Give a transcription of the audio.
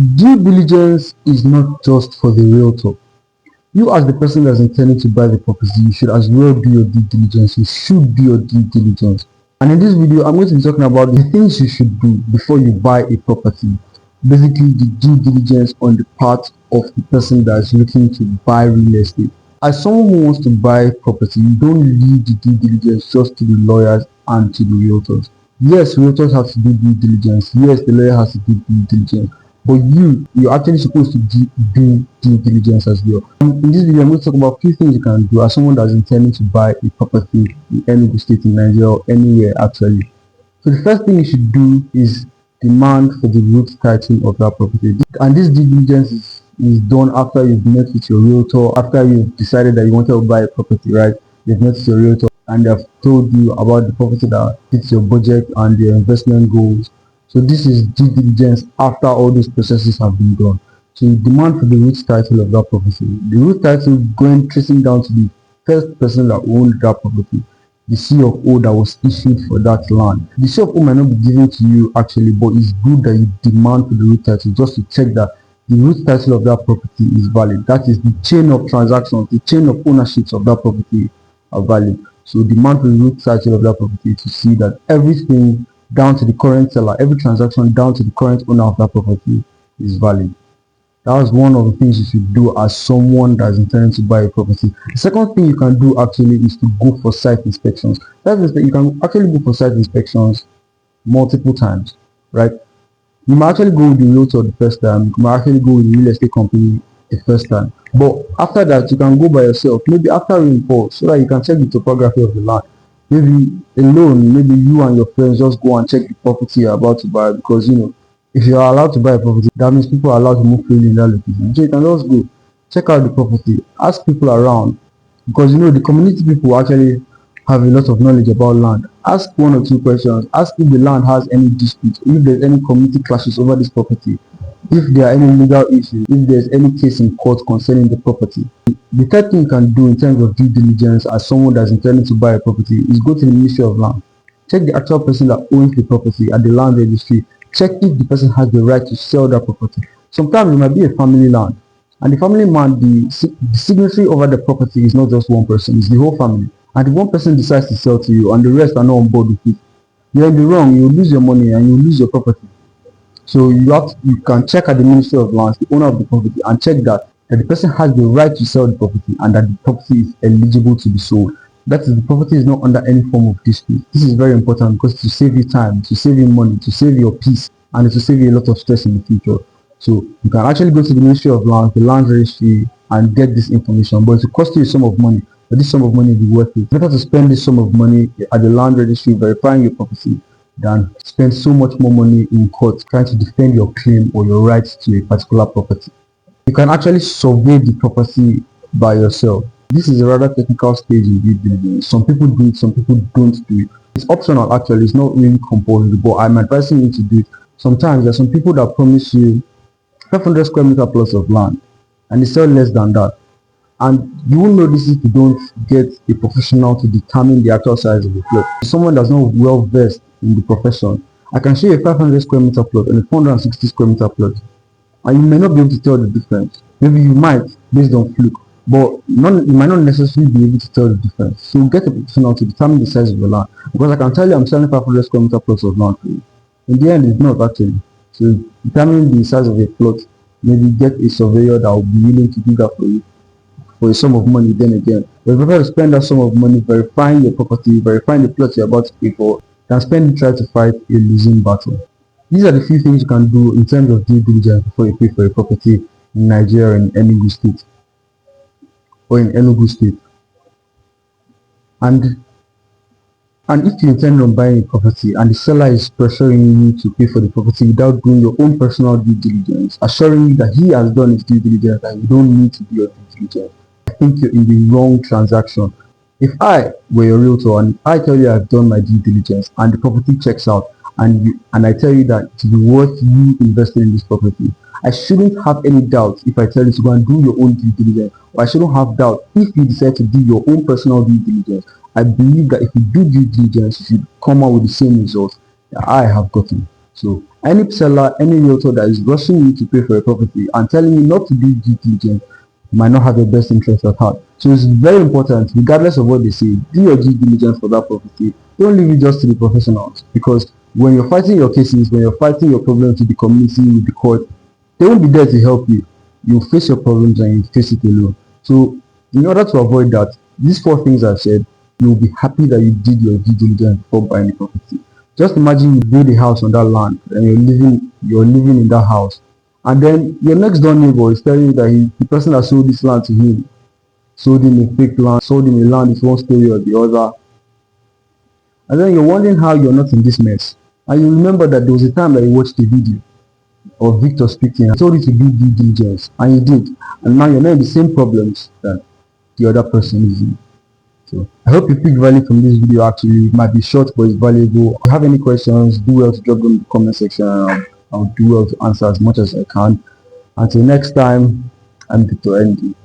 Due diligence is not just for the realtor. You as the person that's intending to buy the property, you should as well do your due diligence. You should do your due diligence. And in this video, I'm going to be talking about the things you should do before you buy a property. Basically, the due diligence on the part of the person that's looking to buy real estate. As someone who wants to buy property, you don't leave the due diligence just to the lawyers and to the realtors. Yes, realtors have to do due diligence. Yes, the lawyer has to do due diligence. But you're actually supposed to do due diligence as well. In this video, I'm going to talk about a few things you can do as someone that's intending to buy a property in any state in Nigeria or anywhere actually. So the first thing you should do is demand for the root title of that property. And this due diligence is done after you've met with your realtor, after you've decided that you want to buy a property, right? You've met with your realtor and they've told you about the property that fits your budget and your investment goals. So this is due diligence after all those processes have been done. So you demand for the root title of that property. The root title going tracing down to the first person that owned that property, the C of O that was issued for that land. The C of O might not be given to you actually, but it's good that you demand for the root title just to check that the root title of that property is valid. That is the chain of transactions, the chain of ownerships of that property are valid. So demand for the root title of that property to see that everything down to the current seller, every transaction down to the current owner of that property is valid. That was one of the things you should do as someone that's intending to buy a property. The second thing you can do actually is to go for site inspections. That is that you can actually go for site inspections multiple times, right? You might actually go with the realtor the first time, you might actually go with the real estate company the first time. But after that, you can go by yourself, maybe after rainfall, so that you can check the topography of the land. Maybe alone, maybe you and your friends just go and check the property you're about to buy, because if you are allowed to buy a property, that means people are allowed to move freely in that location. So you can just go check out the property, ask people around, because the community people actually have a lot of knowledge about land. Ask one or two questions. Ask if the land has any dispute, if there's any community clashes over this property, if there are any legal issues, if there's any case in court concerning the property. The third thing you can do in terms of due diligence as someone that's intending to buy a property is go to the Ministry of Land. Check the actual person that owns the property at the land registry. Check if the person has the right to sell that property. Sometimes it might be a family land, and the family man, the signatory over the property is not just one person, it's the whole family. And if one person decides to sell to you and the rest are not on board with it, you'll be wrong, you'll lose your money and you'll lose your property. So you can check at the Ministry of Lands, the owner of the property, and check that the person has the right to sell the property and that the property is eligible to be sold. That is, the property is not under any form of dispute. This is very important because to save you time, to save you money, to save your peace, and to save you a lot of stress in the future. So you can actually go to the Ministry of Lands, the land registry, and get this information, but it will cost you a sum of money. But this sum of money will be worth it. It's better to spend this sum of money at the land registry verifying your property than spend so much more money in court trying to defend your claim or your rights to a particular property. You can actually survey the property by yourself. This is a rather technical stage in due diligence. Some people do it, some people don't do it. It's optional actually, it's not really compulsory, but I'm advising you to do it. Sometimes there are some people that promise you 500 square meter plots of land and they sell less than that. And you won't know this if you don't get a professional to determine the actual size of the plot. Someone that's not well versed in the profession, I can show you a 500 square meter plot and a 460 square meter plot, and you may not be able to tell the difference. Maybe you might based on fluke, but you might not necessarily be able to tell the difference. So get a professional to determine the size of the land, because I can tell you I'm selling 500 square meter plots of land for you. In the end, it's not actually. So determine the size of a plot, maybe get a surveyor that will be willing to do that for you for a sum of money. Then again, but if you prefer to spend that sum of money verifying your property, verifying the plot you're about to pay for, than spend it trying to fight a losing battle. These are the few things you can do in terms of due diligence before you pay for a property in Nigeria, in Enugu State, or in Enugu State. And if you intend on buying a property and the seller is pressuring you to pay for the property without doing your own personal due diligence, assuring you that he has done his due diligence and you don't need to do your due diligence, I think you're in the wrong transaction. If I were your realtor and I tell you I've done my due diligence and the property checks out and I tell you that to be worth you investing in this property, I shouldn't have any doubt if I tell you to go and do your own due diligence, or I shouldn't have doubt if you decide to do your own personal due diligence. I believe that if you do due diligence, you should come out with the same results that I have gotten. So any seller, any realtor that is rushing you to pay for a property and telling you not to do due diligence might not have your best interest at heart. So it's very important, regardless of what they say, do your due diligence for that property. Don't leave it just to the professionals, because when you're fighting your cases, when you're fighting your problems with the community, with the court, they won't be there to help you. You face your problems and you face it alone. So in order to avoid that, these four things I've said, you'll be happy that you did your due diligence before buying a property. Just imagine you build a house on that land and you're living in that house. And then your next door neighbor is telling you that the person that sold this land to him sold him a fake land, sold him a land with one story or the other. And then you're wondering how you're not in this mess. And you remember that there was a time that you watched a video of Victor speaking and told you to do due diligence, and you did. And now you're not in the same problems that the other person is in. So I hope you picked value from this video. Actually, it might be short, but it's valuable. If you have any questions, do well to drop them in the comment section. I'll do well to answer as much as I can. Until next time, I'm Victor Andy.